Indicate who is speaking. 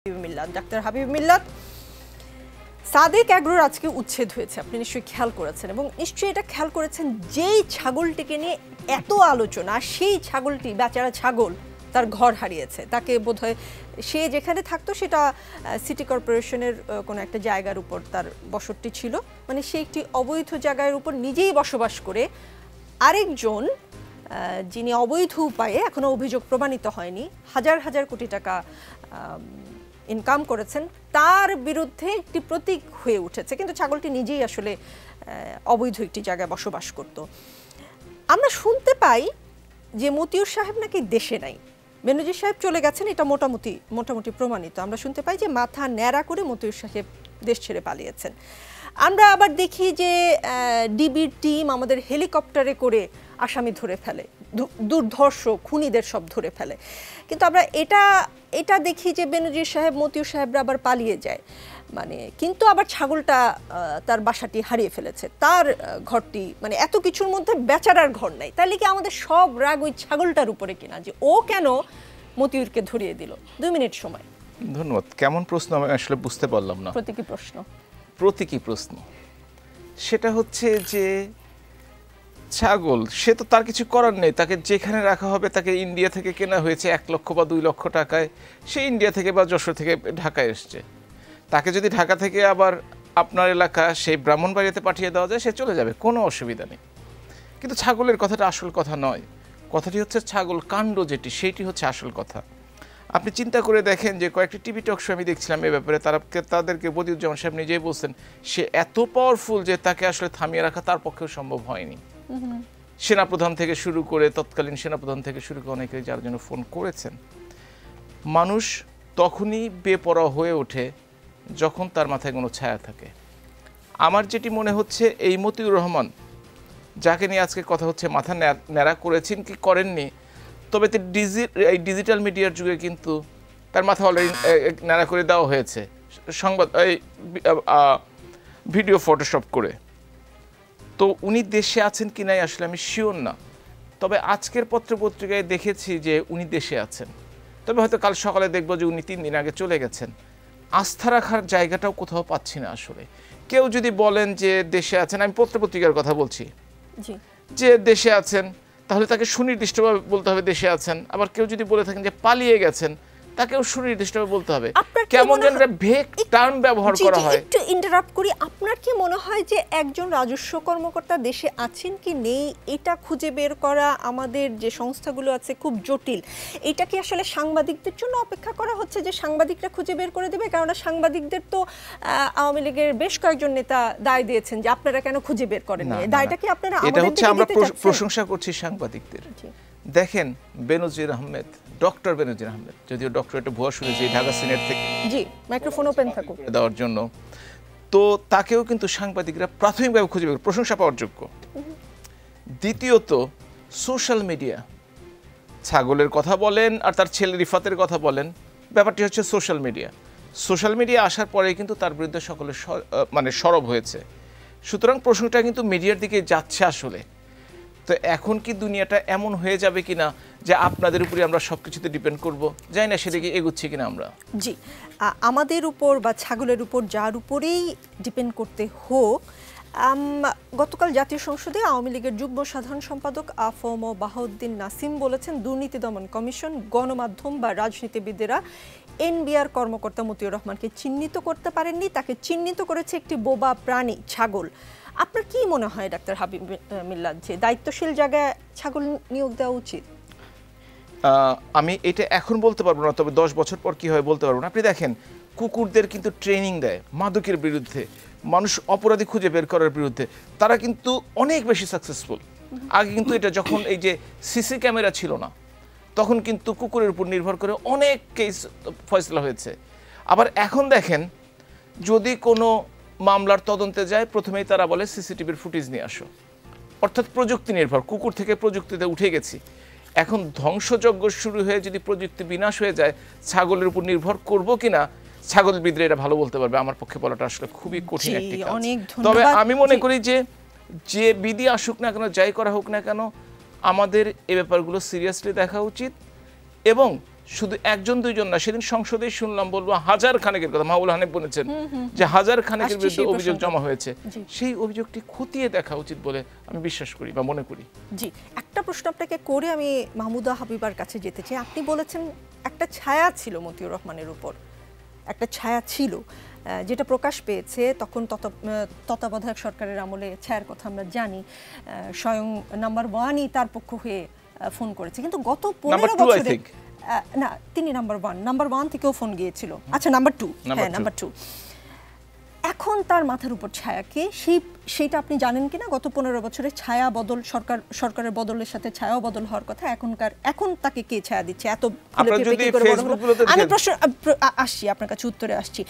Speaker 1: Doctor Habib মিল্লাত, সাদেক এগ্রোর আজকে উচ্ছেদ হয়েছে, আপনি নিশ্চয়ই খেয়াল করেছেন এবং নিশ্চয়ই এটা খেয়াল করেছেন যেই ছাগলটিকে নিয়ে এত আলোচনা, সেই ছাগলটি বেচারা ছাগল তার ঘর হারিয়েছে। তাকে বোধহয় সে যেখানে থাকতো সেটা সিটি কর্পোরেশনের কোনো একটা জায়গার উপর তার বসতটি ছিল, মানে সে একটি অবৈধ জায়গার উপর নিজেই বসবাস করে আরেকজন যিনি অবৈধ উপায়ে এখনো অভিযোগ প্রমাণিত হয়নি হাজার হাজার কোটি টাকা ইনকাম করেছেন, তার বিরুদ্ধে একটি প্রতীক হয়ে উঠেছে। কিন্তু ছাগলটি নিজেই আসলে অবৈধ একটি জায়গায় বসবাস করত। আমরা শুনতে পাই যে মতিউর সাহেব নাকি দেশে নাই, বেনজির সাহেব চলে গেছেন, এটা মোটামুটি প্রমাণিত। আমরা শুনতে পাই যে মাথা ন্যাড়া করে মতিউর সাহেব দেশ ছেড়ে পালিয়েছেন। আমরা আবার দেখি যে ডিবির টিম আমাদের হেলিকপ্টারে করে আসামি ধরে ফেলে, দুর্ধর্ষ খুনিদের সব ধরে ফেলে। কিন্তু আমরা এটা দেখি যে বেনজির সাহেব মতিউর সাহেবরা আবার পালিয়ে যায়, মানে কিন্তু আবার ছাগলটা তার বাসাটি হারিয়ে ফেলেছে, তার ঘরটি, মানে এত কিছুর মধ্যে বেচারার ঘর নাই। তাহলে কি আমাদের সব রাগ ওই ছাগলটার উপরে কিনা, যে ও কেন মতিউরকে ধরিয়ে দিল? 2 মিনিট সময়।
Speaker 2: ধন্যবাদ। কেমন প্রশ্ন আমি আসলে বুঝতে পারলাম না। প্রতীকী প্রশ্ন সেটা হচ্ছে যে ছাগল, সে তো তার কিছু করার নেই, তাকে যেখানে রাখা হবে, তাকে ইন্ডিয়া থেকে কেনা হয়েছে 1 লক্ষ বা 2 লক্ষ টাকায়, সে ইন্ডিয়া থেকে বা যশোর থেকে ঢাকায় এসছে। তাকে যদি ঢাকা থেকে আবার আপনার এলাকা সেই ব্রাহ্মণবাড়িয়াতে পাঠিয়ে দেওয়া যায়, সে চলে যাবে, কোনো অসুবিধা নেই। কিন্তু ছাগলের কথাটা আসল কথা নয়, কথাটি হচ্ছে ছাগল কাণ্ড যেটি, সেইটি হচ্ছে আসল কথা। আপনি চিন্তা করে দেখেন যে কয়েকটি টিভি টক শো আমি দেখছিলাম এ ব্যাপারে, তাদেরকে বদিউজ্জামান সাহেব নিজেই বলছেন সে এত পাওয়ারফুল যে তাকে আসলে থামিয়ে রাখা তার পক্ষেও সম্ভব হয়নি। সেনাপ্রধান থেকে শুরু করে, তৎকালীন সেনাপ্রধান থেকে শুরু করে অনেকে যার জন্য ফোন করেছেন। মানুষ তখনই বেপরোয়া হয়ে ওঠে যখন তার মাথায় কোনো ছায়া থাকে। আমার যেটি মনে হচ্ছে এই মতিউর রহমান যাকে নিয়ে আজকে কথা হচ্ছে, মাথা ন্যাড়া করেছেন কি করেননি, তবে এই ডিজিটাল মিডিয়ার যুগে কিন্তু তার মাথা অলরেডি ন্যাড়া করে দেওয়া হয়েছে ভিডিও ফটোশপ করে। তো উনি দেশে আছেন কি নাই আসলে আমি শিওর না, তবে আজকের পত্রপত্রিকায় দেখেছি যে উনি দেশে আছেন। তবে হয়তো কাল সকালে দেখবো যে উনি 3 দিন আগে চলে গেছেন। আস্থা রাখার জায়গাটাও কোথাও পাচ্ছি না আসলে। কেউ যদি বলেন যে দেশে আছেন, আমি পত্রপত্রিকার কথা বলছি, যে দেশে আছেন, তাহলে তাকে সুনির্দিষ্টভাবে বলতে হবে দেশে আছেন। আবার কেউ যদি বলে থাকেন যে পালিয়ে গেছেন, তাকেও সুনির্দিষ্টভাবে বলতে হবে। কেমন যেন ভেগ টার্ম ব্যবহার করা হয়।
Speaker 1: একটু ইন্টারাপ্ট করি, আপনার কি মনে হয় যে একজন রাজস্ব কর্মকর্তা দেশে আছেন কি নেই এটা খুঁজে বের করা আমাদের যে সংস্থাগুলো আছে খুব জটিল? এটা কি আসলে সাংবাদিকদের জন্য অপেক্ষা করা হচ্ছে যে সাংবাদিকরা খুঁজে বের করে দেবে? কারণ সাংবাদিকদের তো আওয়ামী লীগের বেশ কয়েকজন নেতা দায় দিয়েছেন যে আপনারা কেন খুঁজে বের করেন না। দায়টা কি আপনারা
Speaker 2: এটা হচ্ছে আমরা প্রশংসা করছি সাংবাদিকদের। দেখেন বেনজির আহমেদ, ডক্টর বেনজির আহমেদ, যদিও ডক্টর একটা ভুয়া শুনেছি ঢাকা সিনেট থেকে,
Speaker 1: জি মাইক্রোফোন ওপেন থাকুক,
Speaker 2: দেওয়ার জন্য, তো তাকেও কিন্তু সাংবাদিকরা প্রাথমিকভাবে খুঁজে বের, প্রশংসা পাওয়ার যোগ্য। দ্বিতীয়ত সোশ্যাল মিডিয়া, ছাগলের কথা বলেন আর তার ছেলে রিফাতের কথা বলেন, ব্যাপারটি হচ্ছে সোশ্যাল মিডিয়া আসার পরে কিন্তু তার বিরুদ্ধে সকলে মানে সরব হয়েছে। সুতরাং প্রশ্নটা কিন্তু মিডিয়ার দিকে যাচ্ছে আসলে। তো এখন কি দুনিয়াটা এমন হয়ে যাবে কিনা যে আপনাদের উপরে আমরা সবকিছুতে ডিপেন্ড করব? জানি না সেদিকে এগুচ্ছি কিনা আমরা।
Speaker 1: জি, আমাদের উপর বা ছাগলের উপর যার উপরেই ডিপেন্ড করতে হোক। গতকাল জাতীয় সংসদে আওয়ামী লীগের যুগ্ম সাধারণ সম্পাদক আফম বাহাউদ্দিন নাসিম বলেছেন, দুর্নীতি দমন কমিশন, গণমাধ্যম বা রাজনীতিবিদেরা এনবিআর কর্মকর্তা মতিউর রহমানকে চিহ্নিত করতে পারেননি, তাকে চিহ্নিত করেছে একটি বোবা প্রাণী ছাগল। আপনার কি মনে হয় ডাক্তার হাবিব মিল্লাত, যে দায়িত্বশীল জায়গায় ছাগল নিয়োগ দেওয়া উচিত?
Speaker 2: আমি এটা এখন বলতে পারবো না, তবে 10 বছর পর কি হয় বলতে পারবো না। আপনি দেখেন কুকুরদের কিন্তু ট্রেনিং দেয় মাদকের বিরুদ্ধে, মানুষ অপরাধী খুঁজে বের করার বিরুদ্ধে, তারা কিন্তু অনেক বেশি সাকসেসফুল। আগে কিন্তু এটা যখন এই যে সিসি ক্যামেরা ছিল না, তখন কিন্তু কুকুরের উপর নির্ভর করে অনেক কেস ফয়সলা হয়েছে। আবার এখন দেখেন যদি কোনো মামলার তদন্তে যায়, প্রথমেই তারা বলে সিসিটিভির ফুটেজ নিয়ে আসো, অর্থাৎ প্রযুক্তি নির্ভর। কুকুর থেকে প্রযুক্তিতে উঠে গেছি, এখন ধ্বংসযজ্ঞ শুরু হয়ে যদি প্রযুক্তি বিনাশ হয়ে যায়, ছাগলের উপর নির্ভর করব কিনা ছাগলবিদরা এটা ভালো বলতে পারবে। আমার পক্ষে বলাটা আসলে খুবই কঠিন একটি কাজ। তবে আমি মনে করি যে বিধি আসুক না কেন, যাই করা হোক না কেন, আমাদের এই ব্যাপারগুলো সিরিয়াসলি দেখা উচিত এবং শুধু একজন দুইজন না, সেদিন সংসদে শুনলাম, বলবো হাজার খানেকের কথা, মাহবুল হানিফ বলেছেন যে হাজার খানেকের বিরুদ্ধে অভিযোগ জমা হয়েছে। সেই অভিযোগটি খতিয়ে দেখা উচিত বলে আমি বিশ্বাস করি বা মনে করি।
Speaker 1: জি, একটা প্রশ্ন আপনাকে করে আমি মাহমুদা হাবিবার কাছে যেতে চাই। আপনি বলেছেন একটা ছায়া ছিল মতিউর রহমানের উপর, একটা ছায়া ছিল যেটা প্রকাশ পেয়েছে তখন তত্ত্বাবধায়ক সরকারের আমলে। ছায়ার কথা আমরা জানি, স্বয়ং নাম্বার 1ই তার পক্ষ হয়ে ফোন করেছে, কিন্তু গত 15 বছরে না, তিনি নাম্বার 1 থেকেও ফোন গিয়েছিল। আচ্ছা, নাম্বার 2, হ্যাঁ নাম্বার 2। এখন তার মাথার উপর ছায়া কে, সেইটা আপনি জানেন কিনা? গত 15 বছরে ছায়া বদল, সরকারের বদলের সাথে ছায়াও বদল হওয়ার কথা। এখন তাকে কে ছায়া দিচ্ছে? এত আমি প্রশ্ন আসছি, আপনার কাছে উত্তরে আসছি।